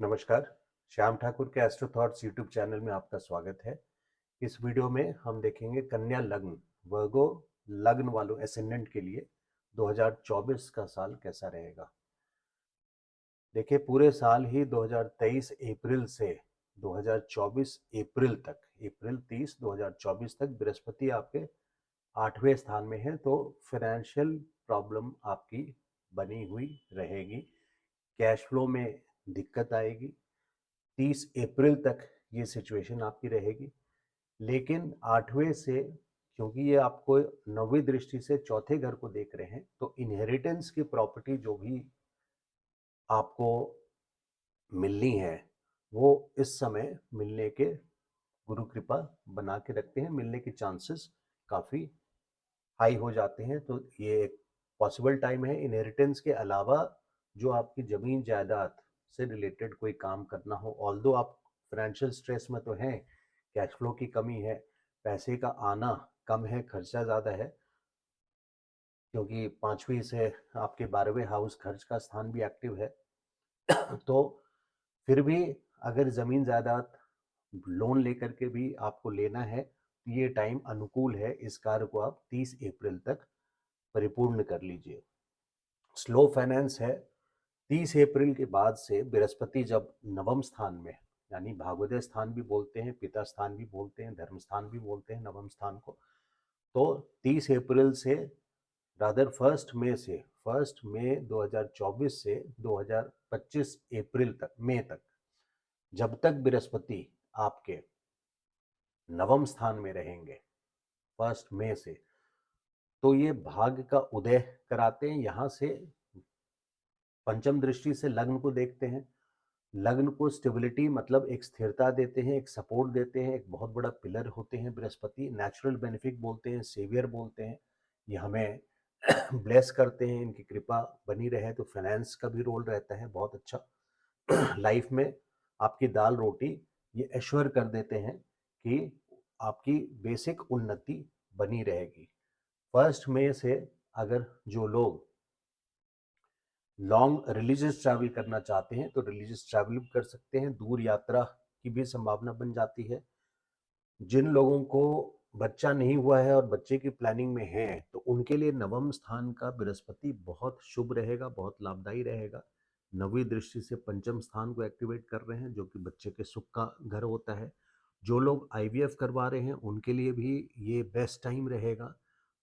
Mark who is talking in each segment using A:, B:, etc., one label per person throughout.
A: नमस्कार। श्याम ठाकुर के astro thoughts YouTube channel में आपका स्वागत है। इस वीडियो में हम देखेंगे कन्या लग्न वर्गो लग्न वालों एसेंडेंट के लिए 2024 का साल कैसा रहेगा। देखिए, पूरे साल ही 2023 अप्रैल से 2024 अप्रैल 30 2024 तक बृहस्पति आपके 8वें स्थान में है, तो फाइनेंशियल प्रॉब्लम आपकी बनी हुई रहेगी। कैश फ्लो में दिक्कत आएगी। 30 अप्रैल तक ये सिचुएशन आपकी रहेगी, लेकिन 8वें से, क्योंकि ये आपको 9वीं दृष्टि से चौथे घर को देख रहे हैं, तो इनहेरिटेंस की प्रॉपर्टी जो भी आपको मिलनी है वो इस समय मिलने के गुरु कृपा बना के रखते हैं, मिलने के चांसेस काफ़ी हाई हो जाते हैं। तो ये एक पॉसिबल टाइम है। इनहेरिटेंस के अलावा जो आपकी ज़मीन जायदाद से रिलेटेड कोई काम करना हो, ऑल्दो आप फाइनेंशियल स्ट्रेस में तो हैं, कैश फ्लो की कमी है, पैसे का आना कम है, खर्चा ज़्यादा है, क्योंकि 5वीं से आपके 12वें हाउस खर्च का स्थान भी एक्टिव है। तो फिर भी अगर ज़मीन जायदाद लोन लेकर के भी आपको लेना है, तो ये टाइम अनुकूल है। इस कार्य को आप 30 अप्रैल तक परिपूर्ण कर लीजिए। स्लो फाइनेंस है। 30 अप्रैल के बाद से बृहस्पति जब नवम स्थान में, यानी भाग्योदय स्थान भी बोलते हैं, पिता स्थान भी बोलते हैं, धर्म स्थान भी बोलते हैं नवम स्थान को, तो 30 अप्रैल से रादर 1 मई 2024 से 2025 अप्रैल तक, मई तक, जब तक बृहस्पति आपके नवम स्थान में रहेंगे 1 मई से, तो ये भाग्य का उदय कराते हैं। यहाँ से पंचम दृष्टि से लग्न को देखते हैं। लग्न को स्टेबिलिटी मतलब एक स्थिरता देते हैं, एक सपोर्ट देते हैं, एक बहुत बड़ा पिलर होते हैं बृहस्पति। नेचुरल बेनिफिक बोलते हैं, सेवियर बोलते हैं। ये हमें ब्लेस करते हैं, इनकी कृपा बनी रहे तो फाइनेंस का भी रोल रहता है बहुत अच्छा। लाइफ में आपकी दाल रोटी ये एश्योर कर देते हैं कि आपकी बेसिक उन्नति बनी रहेगी। 1 मई से अगर जो लोग लॉन्ग रिलीजियस ट्रैवल करना चाहते हैं तो रिलीजियस ट्रैवल भी कर सकते हैं, दूर यात्रा की भी संभावना बन जाती है। जिन लोगों को बच्चा नहीं हुआ है और बच्चे की प्लानिंग में है, तो उनके लिए नवम स्थान का बृहस्पति बहुत शुभ रहेगा, बहुत लाभदायी रहेगा। 9वीं दृष्टि से पंचम स्थान को एक्टिवेट कर रहे हैं, जो कि बच्चे के सुख का घर होता है। जो लोग आईवीएफ करवा रहे हैं उनके लिए भी ये बेस्ट टाइम रहेगा।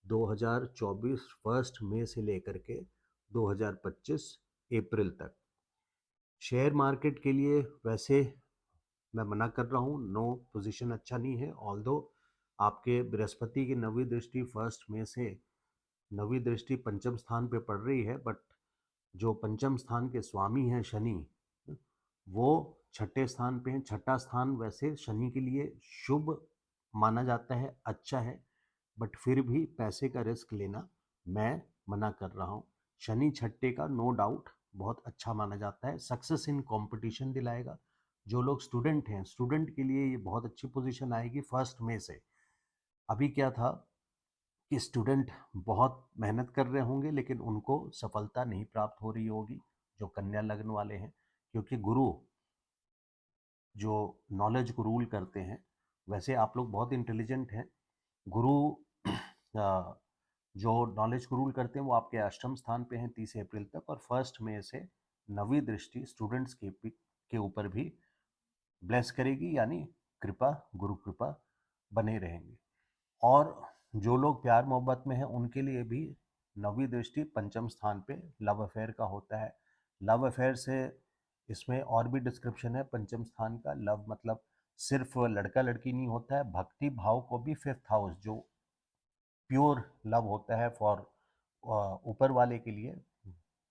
A: 2024 1 मई से लेकर के 2025 अप्रैल तक। शेयर मार्केट के लिए वैसे मैं मना कर रहा हूँ, नो पोजीशन अच्छा नहीं है। ऑल्दो आपके बृहस्पति की 9वीं दृष्टि 1 मई से 9वीं दृष्टि पंचम स्थान पे पड़ रही है, बट जो पंचम स्थान के स्वामी हैं शनि, वो छठे स्थान पे हैं। छठा स्थान वैसे शनि के लिए शुभ माना जाता है, अच्छा है, बट फिर भी पैसे का रिस्क लेना मैं मना कर रहा हूँ। शनि छठे का नो डाउट बहुत अच्छा माना जाता है, सक्सेस इन कंपटीशन दिलाएगा। जो लोग स्टूडेंट हैं, स्टूडेंट के लिए ये बहुत अच्छी पोजीशन आएगी 1 मई से। अभी क्या था कि स्टूडेंट बहुत मेहनत कर रहे होंगे, लेकिन उनको सफलता नहीं प्राप्त हो रही होगी, जो कन्या लग्न वाले हैं, क्योंकि गुरु जो नॉलेज को रूल करते हैं, वैसे आप लोग बहुत इंटेलिजेंट हैं। गुरु जो नॉलेज को रूल करते हैं वो आपके अष्टम स्थान पे हैं 30 अप्रैल तक, और 1 मई से 9वीं दृष्टि स्टूडेंट्स के ऊपर भी ब्लेस करेगी, यानी कृपा, गुरु कृपा बने रहेंगे। और जो लोग प्यार मोहब्बत में हैं उनके लिए भी 9वीं दृष्टि पंचम स्थान पे लव अफेयर का होता है। लव अफेयर से इसमें और भी डिस्क्रिप्शन है पंचम स्थान का। लव मतलब सिर्फ लड़का लड़की नहीं होता है, भक्ति भाव को भी 5th हाउस, जो प्योर लव होता है फॉर ऊपर वाले के लिए,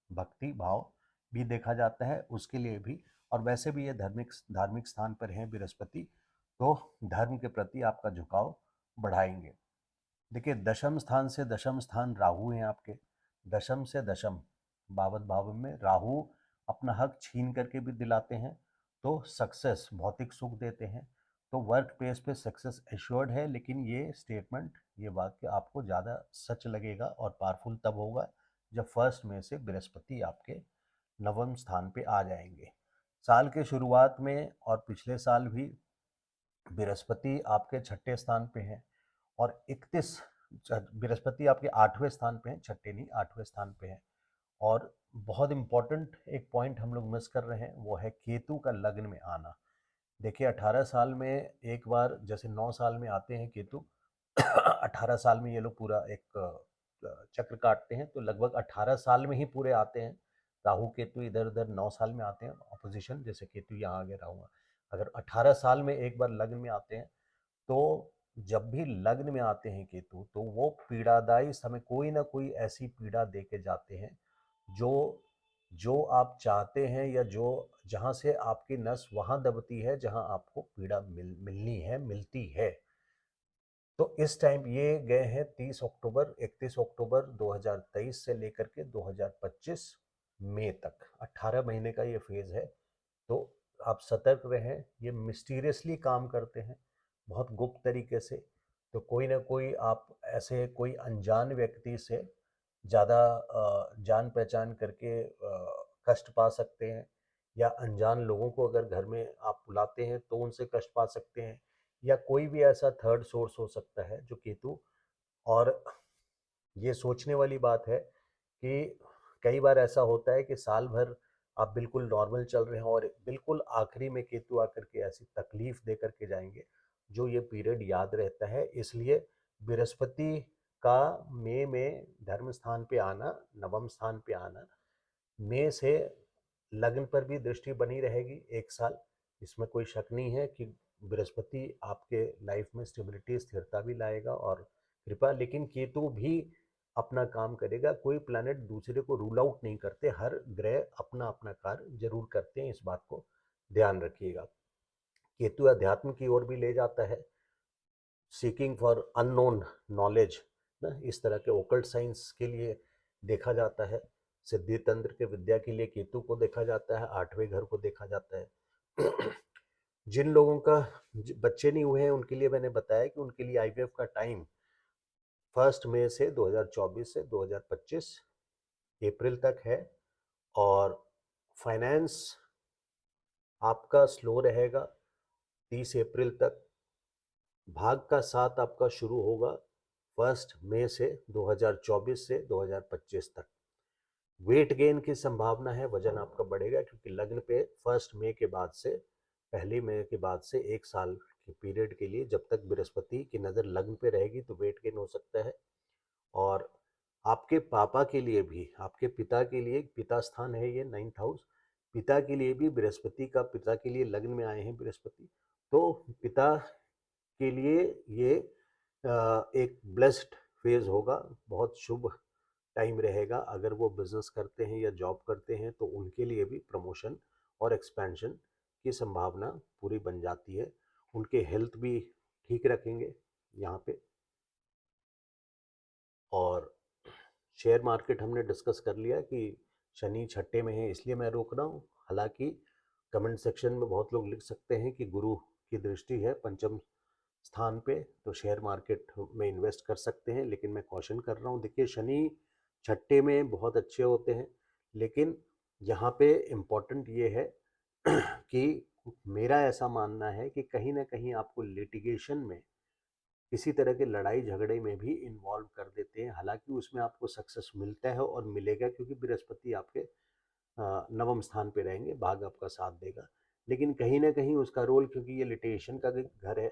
A: भक्ति भाव भी देखा जाता है उसके लिए भी। और वैसे भी ये धार्मिक स्थान पर है बृहस्पति, तो धर्म के प्रति आपका झुकाव बढ़ाएंगे। देखिए, दशम स्थान से दशम स्थान राहु हैं आपके। दशम से दशम 52 भाव में राहु अपना हक छीन करके भी दिलाते हैं, तो सक्सेस, भौतिक सुख देते हैं। तो वर्क प्लेस पे सक्सेस एश्योर्ड है, लेकिन ये स्टेटमेंट, ये वाक्य आपको ज़्यादा सच लगेगा और पावरफुल तब होगा जब 1 मई से बृहस्पति आपके नवम स्थान पे आ जाएंगे। साल के शुरुआत में और पिछले साल भी बृहस्पति आपके छठे स्थान पे है, और 31 बृहस्पति आपके 8वें स्थान पे है, छठे नहीं 8वें स्थान पे है। और बहुत इंपॉर्टेंट एक पॉइंट हम लोग मिस कर रहे हैं, वो है केतु का लग्न में आना। देखिए 18 साल में एक बार, जैसे 9 साल में आते हैं केतु 18 साल में ये लोग पूरा एक चक्र काटते हैं, तो लगभग 18 साल में ही पूरे आते हैं। राहु केतु इधर उधर 9 साल में आते हैं ऑपोजिशन, जैसे केतु यहाँ आगे राहु। अगर 18 साल में एक बार लग्न में आते हैं, तो जब भी लग्न में आते हैं केतु, तो वो पीड़ादायी समय कोई ना कोई ऐसी पीड़ा दे के जाते हैं जो जो आप चाहते हैं, या जो जहाँ से आपकी नस वहाँ दबती है जहाँ आपको पीड़ा मिलनी है, मिलती है। तो इस टाइम ये गए हैं 31 अक्टूबर 2023 से लेकर के 2025 मई तक, 18 महीने का ये फेज है। तो आप सतर्क रहें, ये मिस्टीरियसली काम करते हैं, बहुत गुप्त तरीके से। तो कोई ना कोई आप ऐसे कोई अनजान व्यक्ति से ज़्यादा जान पहचान करके कष्ट पा सकते हैं, या अनजान लोगों को अगर घर में आप बुलाते हैं तो उनसे कष्ट पा सकते हैं, या कोई भी ऐसा थर्ड सोर्स हो सकता है जो केतु। और ये सोचने वाली बात है कि कई बार ऐसा होता है कि साल भर आप बिल्कुल नॉर्मल चल रहे हैं, और बिल्कुल आखिरी में केतु आकर के ऐसी तकलीफ दे करके जाएंगे जो ये पीरियड याद रहता है। इसलिए बृहस्पति का मई में धर्म स्थान पे आना, नवम स्थान पे आना, मई से लग्न पर भी दृष्टि बनी रहेगी एक साल। इसमें कोई शक नहीं है कि बृहस्पति आपके लाइफ में स्टेबिलिटी, स्थिरता भी लाएगा और कृपा। लेकिन केतु भी अपना काम करेगा, कोई प्लैनेट दूसरे को रूल आउट नहीं करते, हर ग्रह अपना अपना कार्य जरूर करते हैं, इस बात को ध्यान रखिएगा। केतु अध्यात्म की ओर भी ले जाता है, सीकिंग फॉर अननोन नॉलेज ना, इस तरह के ओकल्ट साइंस के लिए देखा जाता है। सिद्धि तंत्र के विद्या के लिए केतु को देखा जाता है, 8वें घर को देखा जाता है। जिन लोगों का बच्चे नहीं हुए हैं उनके लिए मैंने बताया कि उनके लिए आईवीएफ का टाइम 1 मई से 2024 से 2025 अप्रैल तक है। और फाइनेंस आपका स्लो रहेगा 30 अप्रैल तक। भाग का साथ आपका शुरू होगा 1 मई से 2024 से 2025 तक। वेट गेन की संभावना है, वजन आपका बढ़ेगा, क्योंकि लग्न पे 1 मई के बाद से, 1 मई के बाद से एक साल के पीरियड के लिए जब तक बृहस्पति की नज़र लग्न पे रहेगी तो वेट गेन हो सकता है। और आपके पापा के लिए भी, आपके पिता के लिए, पिता स्थान है ये 9th हाउस, पिता के लिए भी बृहस्पति का, पिता के लिए लग्न में आए हैं बृहस्पति, तो पिता के लिए ये एक ब्लेस्ड फेज होगा, बहुत शुभ टाइम रहेगा। अगर वो बिजनेस करते हैं या जॉब करते हैं तो उनके लिए भी प्रमोशन और एक्सपेंशन की संभावना पूरी बन जाती है। उनके हेल्थ भी ठीक रखेंगे यहाँ पे। और शेयर मार्केट हमने डिस्कस कर लिया कि शनि छठे में है, इसलिए मैं रोक रहा हूँ। हालांकि कमेंट सेक्शन में बहुत लोग लिख सकते हैं कि गुरु की दृष्टि है पंचम स्थान पे, तो शेयर मार्केट में इन्वेस्ट कर सकते हैं, लेकिन मैं कॉशन कर रहा हूँ। देखिए शनि छठे में बहुत अच्छे होते हैं, लेकिन यहाँ पे इम्पोर्टेंट ये है कि मेरा ऐसा मानना है कि कहीं ना कहीं आपको लिटिगेशन में, किसी तरह के लड़ाई झगड़े में भी इन्वॉल्व कर देते हैं। हालांकि उसमें आपको सक्सेस मिलता है और मिलेगा, क्योंकि बृहस्पति आपके नवम स्थान पे रहेंगे, भाग आपका साथ देगा। लेकिन कहीं ना कहीं उसका रोल, क्योंकि ये लिटिगेशन का घर है,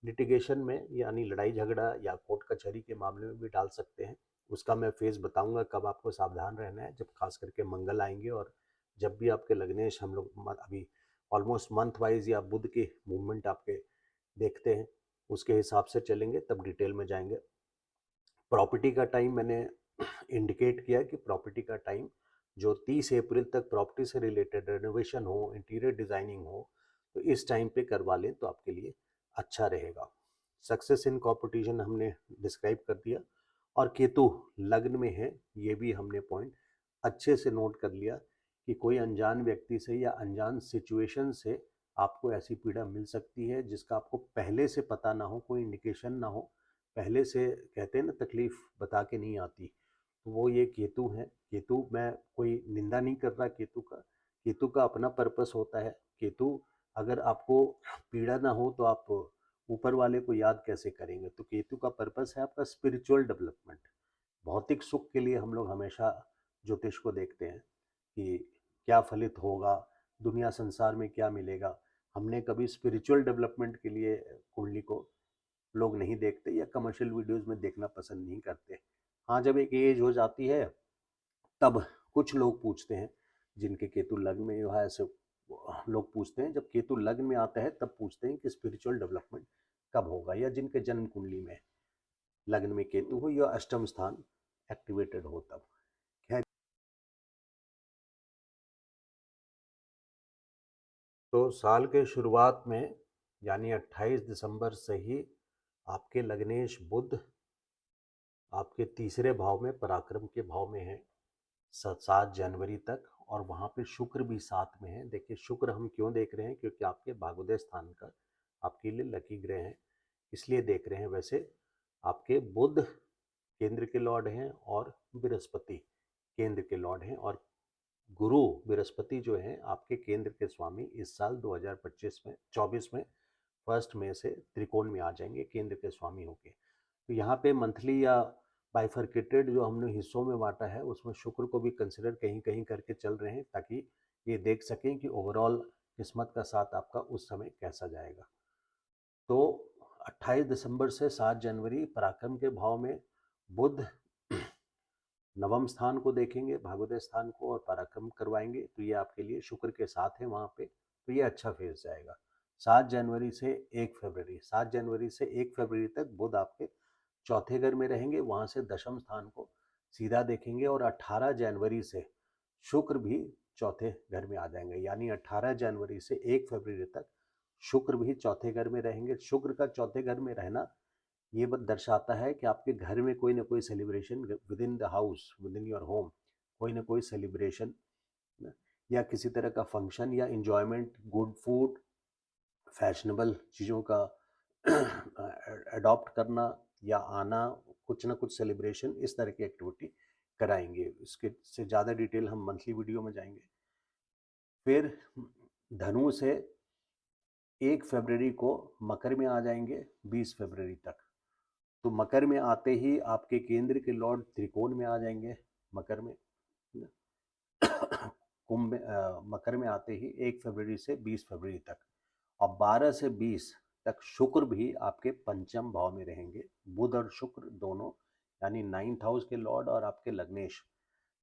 A: लिटिगेशन में यानी लड़ाई झगड़ा या कोर्ट कचहरी के मामले में भी डाल सकते हैं। उसका मैं फेज बताऊंगा कब आपको सावधान रहना है, जब खास करके मंगल आएंगे, और जब भी आपके लग्नेश, हम लोग अभी ऑलमोस्ट मंथ वाइज या बुध के मूवमेंट आपके देखते हैं, उसके हिसाब से चलेंगे, तब डिटेल में जाएंगे। प्रॉपर्टी का टाइम मैंने इंडिकेट किया कि प्रॉपर्टी का टाइम जो 30 अप्रैल तक प्रॉपर्टी से रिलेटेड रेनोवेशन हो, इंटीरियर डिजाइनिंग हो, तो इस टाइम पे करवा लें तो आपके लिए अच्छा रहेगा। सक्सेस इन कॉम्पिटिशन हमने डिस्क्राइब कर दिया, और केतु लग्न में है, ये भी हमने पॉइंट अच्छे से नोट कर लिया कि कोई अनजान व्यक्ति से या अनजान सिचुएशन से आपको ऐसी पीड़ा मिल सकती है जिसका आपको पहले से पता ना हो, कोई इंडिकेशन ना हो। पहले से कहते हैं ना, तकलीफ बता के नहीं आती, तो वो ये केतु है। केतु, मैं कोई निंदा नहीं कर रहा केतु का, केतु का अपना पर्पस होता है। केतु, अगर आपको पीड़ा ना हो तो आप ऊपर वाले को याद कैसे करेंगे? तो केतु का पर्पस है आपका स्पिरिचुअल डेवलपमेंट। भौतिक सुख के लिए हम लोग हमेशा ज्योतिष को देखते हैं कि क्या फलित होगा, दुनिया संसार में क्या मिलेगा। हमने कभी स्पिरिचुअल डेवलपमेंट के लिए कुंडली को लोग नहीं देखते या कमर्शियल वीडियोस में देखना पसंद नहीं करते। हाँ, जब एक एज हो जाती है तब कुछ लोग पूछते हैं, जिनके केतु लग्न में जो है ऐसे लोग पूछते हैं, जब केतु लग्न में आता है तब पूछते हैं कि स्पिरिचुअल डेवलपमेंट कब होगा, या जिनके जन्म कुंडली में लग्न में केतु हो या अष्टम स्थान एक्टिवेटेड हो तब। खैर, तो साल के शुरुआत में यानी 28 दिसंबर से ही आपके लग्नेश बुध आपके तीसरे भाव में, पराक्रम के भाव में है 7 जनवरी तक, और वहाँ पे शुक्र भी साथ में है। देखिए, शुक्र हम क्यों देख रहे हैं? क्योंकि आपके भाग्योदय स्थान का आपके लिए लकी ग्रह है, इसलिए देख रहे हैं। वैसे आपके बुध केंद्र के लॉर्ड हैं और बृहस्पति केंद्र के लॉर्ड हैं, और गुरु बृहस्पति जो हैं आपके केंद्र के स्वामी इस साल 2025 में 24 में 1 मई से त्रिकोण में आ जाएंगे केंद्र के स्वामी होके। तो यहाँ पे मंथली या बाइफरकेटेड जो हमने हिस्सों में बांटा है उसमें शुक्र को भी कंसिडर कहीं कहीं करके चल रहे हैं, ताकि ये देख सकें कि ओवरऑल किस्मत का साथ आपका उस समय कैसा जाएगा। तो 28 दिसंबर से 7 जनवरी पराक्रम के भाव में बुध नवम स्थान को देखेंगे, भाग्योदय स्थान को, और पराक्रम करवाएंगे। तो ये आपके लिए शुक्र के साथ है वहाँ पे, तो ये अच्छा फेज जाएगा। 7 जनवरी से 1 फरवरी, 7 जनवरी से 1 फरवरी तक बुध आपके चौथे घर में रहेंगे, वहाँ से दशम स्थान को सीधा देखेंगे, और 18 जनवरी से शुक्र भी चौथे घर में आ जाएंगे। यानी 18 जनवरी से 1 फरवरी तक शुक्र भी चौथे घर में रहेंगे। शुक्र का चौथे घर में रहना ये बात दर्शाता है कि आपके घर में कोई ना कोई celebration, with in the house, with in your home, कोई ना कोई सेलिब्रेशन या किसी तरह का फंक्शन या इंजॉयमेंट, गुड फूड, फैशनेबल चीज़ों का अडॉप्ट करना या आना, कुछ ना कुछ सेलिब्रेशन, इस तरह की एक्टिविटी कराएंगे। इसके से ज़्यादा डिटेल हम मंथली वीडियो में जाएंगे। फिर धनु से 1 फरवरी को मकर में आ जाएंगे 20 फरवरी तक। तो मकर में आते ही आपके केंद्र के लॉर्ड त्रिकोण में आ जाएंगे मकर में। कुंभ में मकर में आते ही 1 फरवरी से 20 फरवरी तक, और 12 से 20 तक शुक्र भी आपके पंचम भाव में रहेंगे। बुध और शुक्र दोनों, यानी 9th हाउस के लॉर्ड और आपके लग्नेश,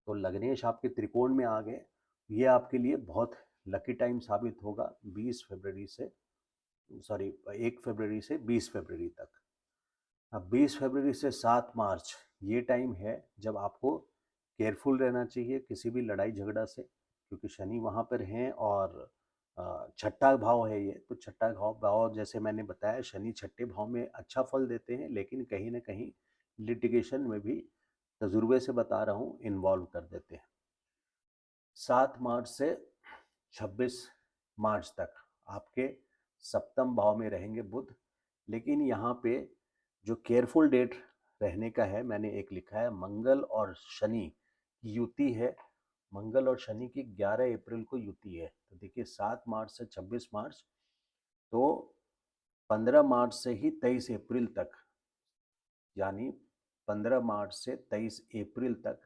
A: तो लग्नेश आपके त्रिकोण में आ गए। ये आपके लिए बहुत लकी टाइम साबित होगा 1 फरवरी से 20 फरवरी तक। अब 20 फरवरी से 7 मार्च ये टाइम है जब आपको केयरफुल रहना चाहिए किसी भी लड़ाई झगड़ा से, क्योंकि शनि वहाँ पर हैं, और छठा भाव है ये। तो छठा भाव जैसे मैंने बताया, शनि छठे भाव में अच्छा फल देते हैं, लेकिन कहीं ना कहीं लिटिगेशन में भी, तजुर्बे से बता रहा हूँ, इन्वॉल्व कर देते हैं। 7 मार्च से 26 मार्च तक आपके सप्तम भाव में रहेंगे बुध। लेकिन यहाँ पे जो केयरफुल डेट रहने का है, मैंने एक लिखा है, मंगल और शनि की युति है। मंगल और शनि की 11 अप्रैल को युति है। तो देखिए, 7 मार्च से 26 मार्च, तो 15 मार्च से ही 23 अप्रैल तक, यानी 15 मार्च से 23 अप्रैल तक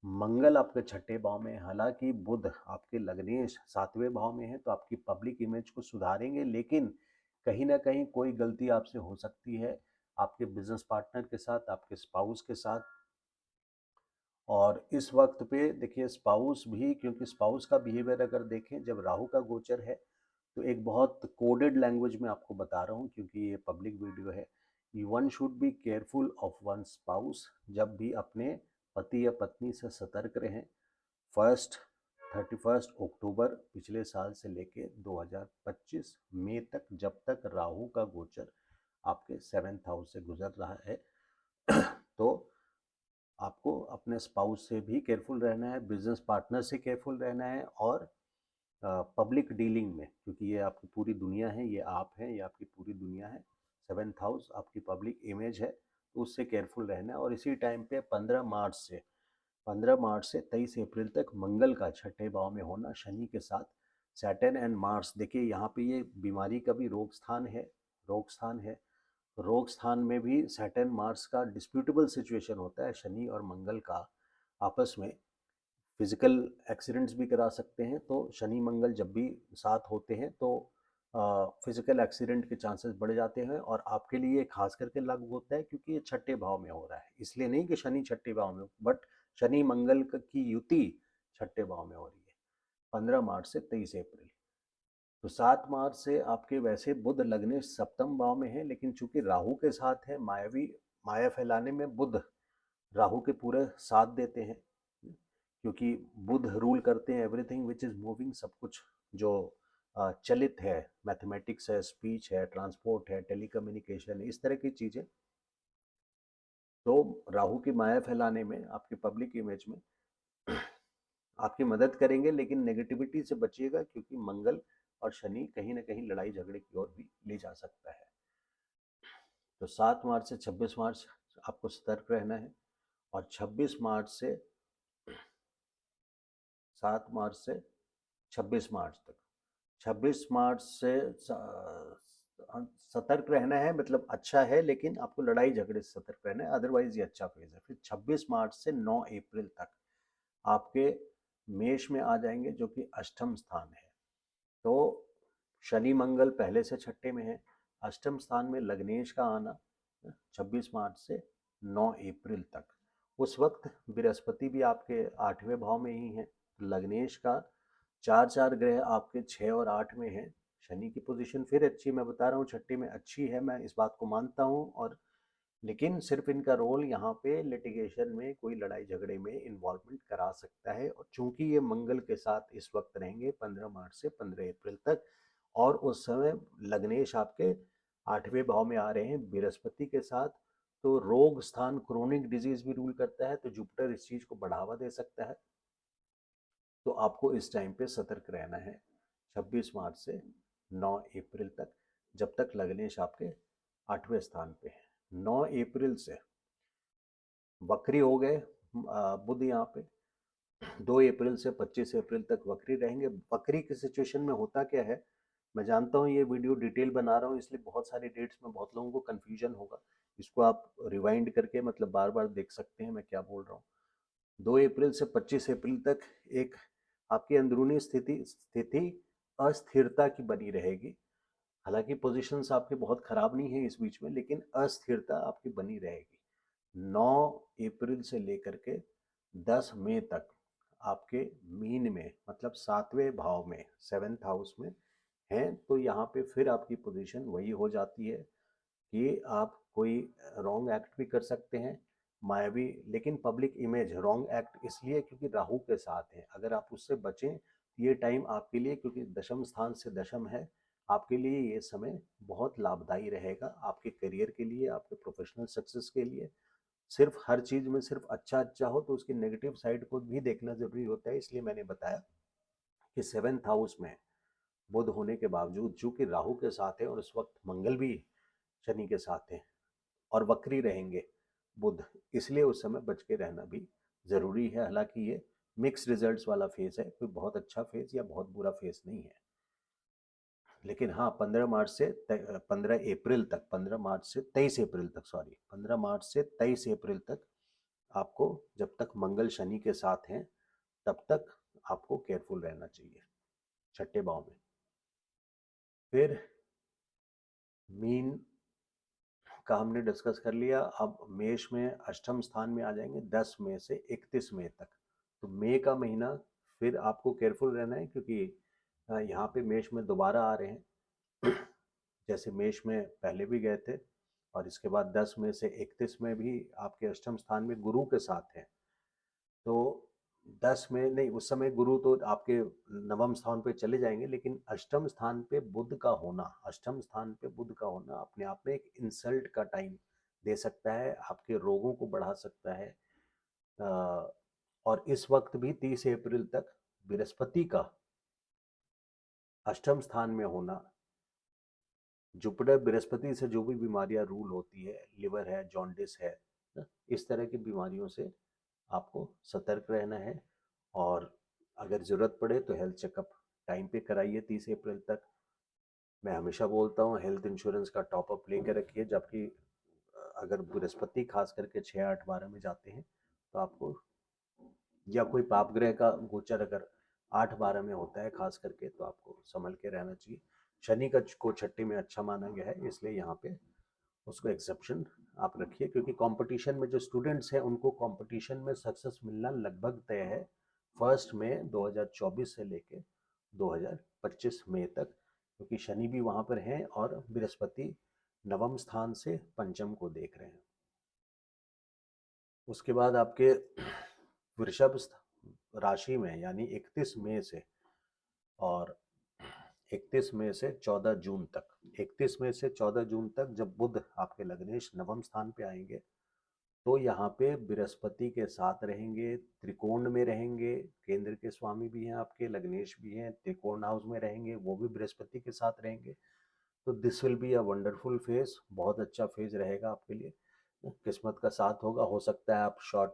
A: मंगल आपके छठे भाव में। हालांकि बुध आपके लग्नेश 7वें भाव में है, तो आपकी पब्लिक इमेज को सुधारेंगे, लेकिन कहीं ना कहीं कोई गलती आपसे हो सकती है आपके बिजनेस पार्टनर के साथ, आपके स्पाउस के साथ। और इस वक्त पे देखिए, स्पाउस भी, क्योंकि स्पाउस का बिहेवियर अगर देखें, जब राहु का गोचर है, तो एक बहुत कोडेड लैंग्वेज में आपको बता रहा हूँ, क्योंकि ये पब्लिक वीडियो है। One should be careful of one spouse. जब भी अपने पति या पत्नी से सतर्क रहें। 31 अक्टूबर पिछले साल से लेके 2025 मई तक, जब तक राहु का गोचर आपके 7th हाउस से गुजर रहा है, तो आपको अपने स्पाउस से भी केयरफुल रहना है, बिजनेस पार्टनर से केयरफुल रहना है, और पब्लिक डीलिंग में, क्योंकि ये आपकी पूरी दुनिया है, ये आप हैं, ये आपकी पूरी दुनिया है। 7th हाउस आपकी पब्लिक इमेज है, तो उससे केयरफुल रहना है। और इसी टाइम पे 15 मार्च से 15 मार्च से 23 अप्रैल तक मंगल का छठे भाव में होना शनि के साथ सैटर्न एंड मार्स। देखिए यहाँ पे ये बीमारी का भी रोग स्थान है, रोग स्थान है। रोग स्थान में भी सैटर्न मार्स का डिस्प्यूटेबल सिचुएशन होता है। शनि और मंगल का आपस में फिजिकल एक्सीडेंट्स भी करा सकते हैं। तो शनि मंगल जब भी साथ होते हैं तो फिजिकल एक्सीडेंट के चांसेस बढ़ जाते हैं। और आपके लिए खास करके लागू होता है क्योंकि ये छठे भाव में हो रहा है, इसलिए नहीं कि शनि छठे भाव में, बट शनि मंगल की युति छठे भाव में हो रही है 15 मार्च से 23 अप्रैल। तो 7 मार्च से आपके वैसे बुध लगने सप्तम भाव में है, लेकिन चूंकि राहु के साथ है, माया फैलाने में बुध राहु के पूरे साथ देते हैं, क्योंकि बुध रूल करते हैं एवरीथिंग विच इज मूविंग, सब कुछ जो चलित है, मैथमेटिक्स है, स्पीच है, ट्रांसपोर्ट है, टेलीकम्युनिकेशन, इस तरह की चीजें। तो राहु की माया फैलाने में, आपकी पब्लिक इमेज में आपकी मदद करेंगे, लेकिन नेगेटिविटी से बचिएगा, क्योंकि मंगल और शनि कहीं ना कहीं लड़ाई झगड़े की ओर भी ले जा सकता है। तो 7 मार्च से 26 मार्च आपको सतर्क रहना है। और 26 मार्च से 7 मार्च से 26 मार्च तक, 26 मार्च से सतर्क रहना है, मतलब अच्छा है, लेकिन आपको लड़ाई झगड़े से सतर्क रहना है, अदरवाइज ये अच्छा फेज है। फिर 26 मार्च से 9 अप्रैल तक आपके मेष में आ जाएंगे, जो कि अष्टम स्थान है। तो शनि मंगल पहले से छठे में है, अष्टम स्थान में लग्नेश का आना 26 मार्च से 9 अप्रैल तक। उस वक्त बृहस्पति भी आपके 8वें भाव में ही है। लग्नेश का चार चार ग्रह आपके 6 और 8 में है। शनि की पोजीशन फिर अच्छी, मैं बता रहा हूँ छठी में अच्छी है, मैं इस बात को मानता हूँ। और लेकिन सिर्फ इनका रोल यहाँ पे लिटिगेशन में, कोई लड़ाई झगड़े में इन्वॉल्वमेंट करा सकता है। और चूंकि ये मंगल के साथ इस वक्त रहेंगे 15 मार्च से 15 अप्रैल तक, और उस समय लग्नेश आपके 8वें भाव में आ रहे हैं बृहस्पति के साथ, तो रोग स्थान क्रोनिक डिजीज भी रूल करता है, तो जुपिटर इस चीज को बढ़ावा दे सकता है। तो आपको इस टाइम पे सतर्क रहना है 26 मार्च से 9 अप्रैल तक, जब तक लग्नेश आपके 8वें स्थान पे है। 9 अप्रैल से वक्री हो गए बुध यहाँ पे, 2 अप्रैल से 25 अप्रैल तक वक्री रहेंगे। वक्री की सिचुएशन में होता क्या है, मैं जानता हूँ ये वीडियो डिटेल बना रहा हूँ, इसलिए बहुत सारी डेट्स में बहुत लोगों को कन्फ्यूजन होगा। इसको आप रिवाइंड करके मतलब बार बार देख सकते हैं मैं क्या बोल रहा हूँ। 2 अप्रैल से 25 अप्रैल तक एक आपकी अंदरूनी स्थिति अस्थिरता की बनी रहेगी। हालांकि पोजीशंस आपके बहुत खराब नहीं है इस बीच में, लेकिन अस्थिरता आपकी बनी रहेगी। 9 अप्रैल से लेकर के 10 मई तक आपके मीन में, मतलब 7वें भाव में, 7th हाउस में हैं। तो यहाँ पे फिर आपकी पोजीशन वही हो जाती है कि आप कोई रॉन्ग एक्ट भी कर सकते हैं, मायावी। लेकिन पब्लिक इमेज रॉन्ग एक्ट इसलिए क्योंकि राहु के साथ है, अगर आप उससे बचें ये टाइम आपके लिए, क्योंकि दशम स्थान से दशम है, आपके लिए ये समय बहुत लाभदायी रहेगा, आपके करियर के लिए, आपके प्रोफेशनल सक्सेस के लिए। सिर्फ हर चीज में सिर्फ अच्छा अच्छा हो तो उसकी नेगेटिव साइड को भी देखना जरूरी होता है। इसलिए मैंने बताया कि 7th हाउस में बुध होने के बावजूद, चूंकि राहु के साथ है और इस वक्त मंगल भी शनि के साथ है और वक्री रहेंगे बुध, इसलिए उस समय बच के रहना भी जरूरी है। हालांकि ये मिक्स रिजल्ट्स वाला फेज है, कोई बहुत अच्छा फेज या बहुत बुरा फेज नहीं है। लेकिन हाँ, 15 मार्च से 15 अप्रैल तक, 15 मार्च से 23 अप्रैल तक, सॉरी 15 मार्च से 23 अप्रैल तक आपको, जब तक मंगल शनि के साथ हैं तब तक आपको केयरफुल रहना चाहिए छठे भाव में। फिर मीन का हमने डिस्कस कर लिया। अब मेष में अष्टम स्थान में आ जाएंगे 10 मई से 31 मई तक। तो मई का महीना फिर आपको केयरफुल रहना है, क्योंकि यहाँ पे मेष में दोबारा आ रहे हैं। जैसे मेष में पहले भी गए थे, और इसके बाद 10 मई से 31 में भी आपके अष्टम स्थान में गुरु के साथ हैं। तो 10 में नहीं, उस समय गुरु तो आपके नवम स्थान पे चले जाएंगे, लेकिन अष्टम स्थान पे बुध का होना, अष्टम स्थान पे बुध का होना अपने आप में एक इंसल्ट का टाइम दे सकता है, आपके रोगों को बढ़ा सकता है। और इस वक्त भी 30 अप्रैल तक बृहस्पति का अष्टम स्थान में होना, जुपिटर बृहस्पति से जो भी बीमारियां रूल होती है, लिवर है, जॉन्डिस है, इस तरह की बीमारियों से आपको सतर्क रहना है, और अगर ज़रूरत पड़े तो हेल्थ चेकअप टाइम पे कराइए 30 अप्रैल तक। मैं हमेशा बोलता हूँ हेल्थ इंश्योरेंस का टॉपअप लेके रखिए, जबकि अगर बृहस्पति खास करके 6, 8, 12 में जाते हैं तो आपको, या कोई पाप ग्रह का गोचर अगर 8, 12 में होता है खास करके, तो आपको संभल के रहना चाहिए। शनि का को छठी में अच्छा माना गया है, इसलिए यहाँ पे उसको एक्सेप्शन आप रखिए, क्योंकि कंपटीशन में जो स्टूडेंट्स हैं उनको कंपटीशन में सक्सेस मिलना लगभग तय है 1 मई 2024 से लेके 2025 मई तक, क्योंकि शनि भी वहाँ पर हैं और बृहस्पति नवम स्थान से पंचम को देख रहे हैं। उसके बाद आपके वृषभ राशि में, यानी 31 मई से और 31 मई से 14 जून तक, 31 मई से 14 जून तक जब बुध आपके लग्नेश नवम स्थान पे आएंगे, तो यहाँ पे बृहस्पति के साथ रहेंगे, त्रिकोण में रहेंगे, केंद्र के स्वामी भी हैं आपके, लग्नेश भी हैं, त्रिकोण हाउस में रहेंगे, वो भी बृहस्पति के साथ रहेंगे। तो this will be a wonderful phase, बहुत अच्छा फेज रहेगा आपके लिए, किस्मत का साथ होगा। हो सकता है आप शॉर्ट,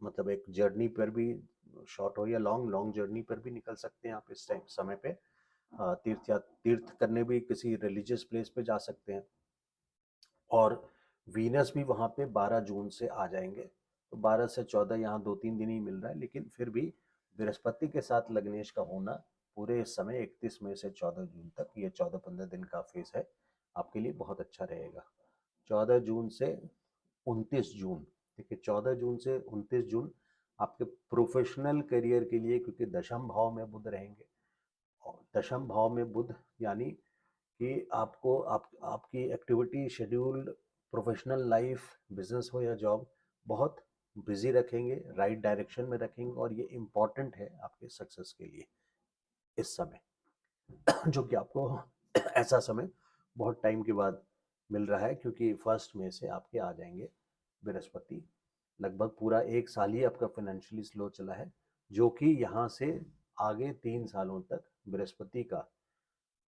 A: मतलब एक जर्नी पर भी, शॉर्ट हो या लॉन्ग, लॉन्ग जर्नी पर भी निकल सकते हैं आप इस टाइम समय पे। तीर्थ करने भी किसी रिलीजियस प्लेस पे जा सकते हैं। और वीनस भी वहाँ पे 12 जून से आ जाएंगे, तो 12 से 14 यहाँ 2-3 दिन ही मिल रहा है, लेकिन फिर भी बृहस्पति के साथ लग्नेश का होना पूरे इस समय 31 मई से 14 जून तक, ये 14-15 दिन का फेज है, आपके लिए बहुत अच्छा रहेगा। 14 जून से 29 जून, देखिए 14 जून से 29 जून आपके प्रोफेशनल करियर के लिए, क्योंकि दशम भाव में बुध रहेंगे, और दशम भाव में बुध यानी कि आपको आपकी activity schedule, professional life, business हो या जॉब, बहुत बिजी रखेंगे, राइट डायरेक्शन में रखेंगे, और ये इम्पॉर्टेंट है आपके सक्सेस के लिए इस समय जो कि आपको ऐसा समय बहुत टाइम के बाद मिल रहा है, क्योंकि 1 मई से आपके आ जाएंगे बृहस्पति। लगभग पूरा 1 साल ही आपका फाइनेंशियली स्लो चला है, जो कि यहाँ से आगे 3 सालों तक बृहस्पति का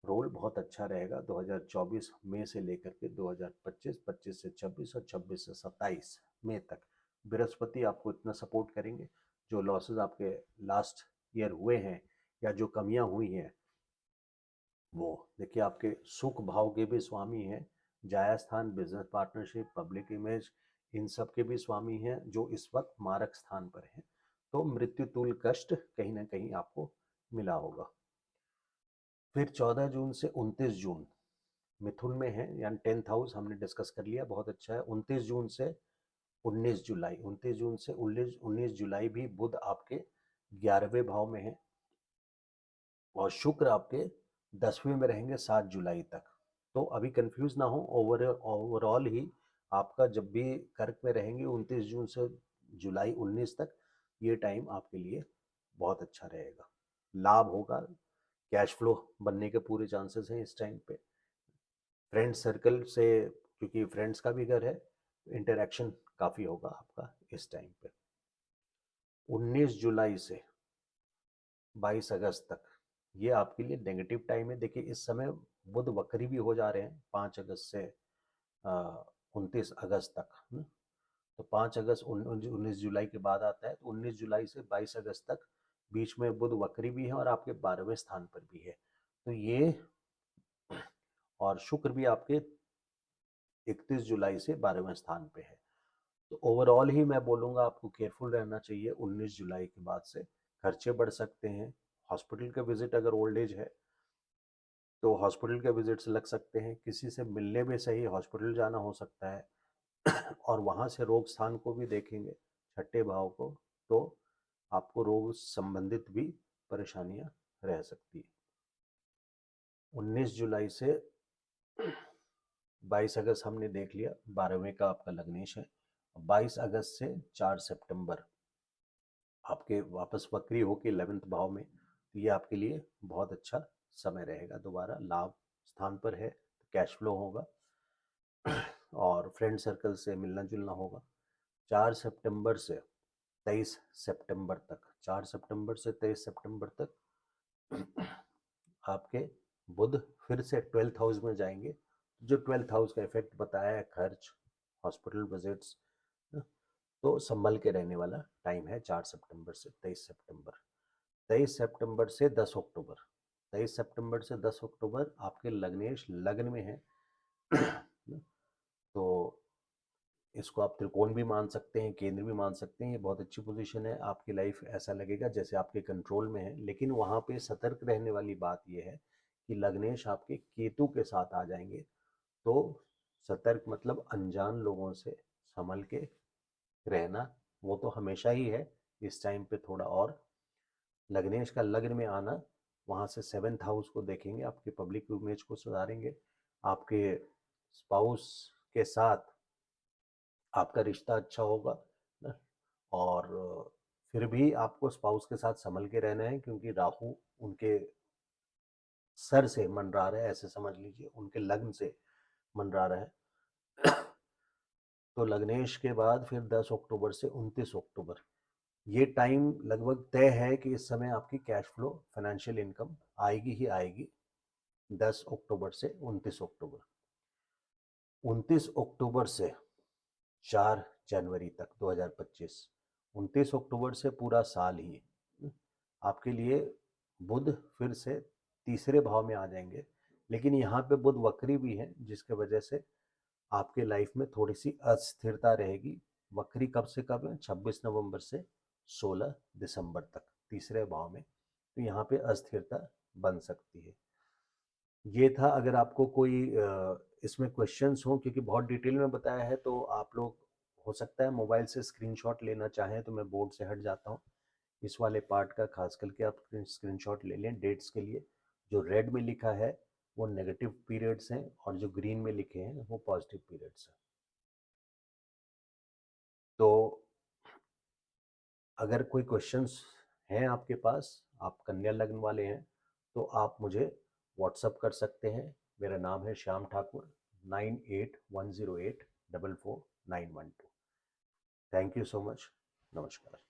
A: रोल बहुत अच्छा रहेगा। 2024 मई से लेकर के 2025, 25 से 26 और 26 से 27 मई तक बृहस्पति आपको इतना सपोर्ट करेंगे। जो लॉसेस आपके लास्ट ईयर हुए हैं या जो कमियां हुई हैं, वो देखिए आपके सुख भाव के भी स्वामी हैं, जाया स्थान, बिजनेस पार्टनरशिप, पब्लिक इमेज, इन सब के भी स्वामी हैं, जो इस वक्त मारक स्थान पर हैं। तो मृत्यु तुल्य कष्ट कहीं ना कहीं आपको मिला होगा। फिर 14 जून से 29 जून मिथुन में है, यानी 10th हाउस हमने डिस्कस कर लिया, बहुत अच्छा है। 29 जून से 19 जुलाई, 29 जून से 19 जुलाई भी बुध आपके 11वें भाव में है, और शुक्र आपके 10वें में रहेंगे 7 जुलाई तक। तो अभी कंफ्यूज ना हो, ओवरऑल ही आपका जब भी कर्क में रहेंगे 29 जून से जुलाई 19 तक, ये टाइम आपके लिए बहुत अच्छा रहेगा, लाभ होगा, कैश फ्लो बनने के पूरे चांसेस हैं इस टाइम पे। फ्रेंड सर्कल से, क्योंकि फ्रेंड्स का भी घर है, इंटरेक्शन काफ़ी होगा आपका इस टाइम पे। 19 जुलाई से 22 अगस्त तक ये आपके लिए नेगेटिव टाइम है। देखिए इस समय बुध वक्री भी हो जा रहे हैं 5 अगस्त से 29 अगस्त तक, तो 5 अगस्त 19 जुलाई के बाद आता है, तो 19 जुलाई से 22 अगस्त तक बीच में बुध वक्री भी है और आपके 12वें स्थान पर भी है। तो ये, और शुक्र भी आपके 31 जुलाई से 12वें स्थान पे है। तो ओवरऑल ही मैं बोलूँगा आपको केयरफुल रहना चाहिए 19 जुलाई के बाद से। खर्चे बढ़ सकते हैं, हॉस्पिटल का विजिट अगर ओल्ड एज है तो हॉस्पिटल के विजिट्स लग सकते हैं, किसी से मिलने भी सही हॉस्पिटल जाना हो सकता है और वहाँ से रोग स्थान को भी देखेंगे, छठे भाव को, तो आपको रोग संबंधित भी परेशानियां रह सकती है। 19 जुलाई से 22 अगस्त हमने देख लिया, 12वें का आपका लग्नेश है। 22 अगस्त से 4 सितंबर आपके वापस वक्री होके 11th भाव में, तो ये आपके लिए बहुत अच्छा समय रहेगा। दोबारा लाभ स्थान पर है तो कैश फ्लो होगा और फ्रेंड सर्कल से मिलना जुलना होगा। 4 सितंबर से 23 सितंबर तक, 4 सितंबर से 23 सितंबर तक आपके बुध फिर से 12th हाउस में जाएंगे। जो 12th हाउस का इफेक्ट बताया है, खर्च, हॉस्पिटल विजिट्स, तो संभल के रहने वाला टाइम है 4 सितंबर से 23 सितंबर। 23 सितंबर से 10 अक्टूबर, 23 सितंबर से 10 अक्टूबर आपके लग्नेश लग्न में है। तो इसको आप त्रिकोण भी मान सकते हैं, केंद्र भी मान सकते हैं। ये बहुत अच्छी पोजीशन है, आपकी लाइफ ऐसा लगेगा जैसे आपके कंट्रोल में है। लेकिन वहाँ पे सतर्क रहने वाली बात यह है कि लग्नेश आपके केतु के साथ आ जाएंगे। तो सतर्क मतलब अनजान लोगों से संभल के रहना, वो तो हमेशा ही है, इस टाइम पे थोड़ा और। लग्नेश का लग्न में आना, वहाँ से 7th हाउस को देखेंगे, आपके पब्लिक इमेज को सुधारेंगे। आपके स्पाउस के साथ आपका रिश्ता अच्छा होगा ना। और फिर भी आपको स्पाउस के साथ संभल के रहना है, क्योंकि राहु उनके सर से मंडरा रहा है, ऐसे समझ लीजिए, उनके लग्न से मंडरा रहा है। तो लग्नेश के बाद फिर 10 अक्टूबर से 29 अक्टूबर, ये टाइम लगभग तय है कि इस समय आपकी कैश फ्लो, फाइनेंशियल इनकम आएगी ही आएगी। 10 अक्टूबर से 29 अक्टूबर, 29 अक्टूबर से 4 जनवरी तक 2025, 29 अक्टूबर से पूरा साल ही आपके लिए बुध फिर से तीसरे भाव में आ जाएंगे। लेकिन यहाँ पे बुध वक्री भी है, जिसके वजह से आपके लाइफ में थोड़ी सी अस्थिरता रहेगी। वक्री कब से कब है? 26 नवंबर से 16 दिसंबर तक तीसरे भाव में। तो यहाँ पे अस्थिरता बन सकती है। ये था। अगर आपको कोई इसमें क्वेश्चंस हो, क्योंकि बहुत डिटेल में बताया है, तो आप लोग हो सकता है मोबाइल से स्क्रीनशॉट लेना चाहें, तो मैं बोर्ड से हट जाता हूँ। इस वाले पार्ट का खास करके आप स्क्रीनशॉट ले लें डेट्स के लिए। जो रेड में लिखा है वो नेगेटिव पीरियड्स हैं, और जो ग्रीन में लिखे हैं वो पॉजिटिव पीरियड्स हैं। तो अगर कोई क्वेश्चंस हैं आपके पास, आप कन्या लग्न वाले हैं, तो आप मुझे व्हाट्सअप कर सकते हैं। मेरा नाम है Shyam Thakur, 9810844912। Thank you so much. नमस्कार।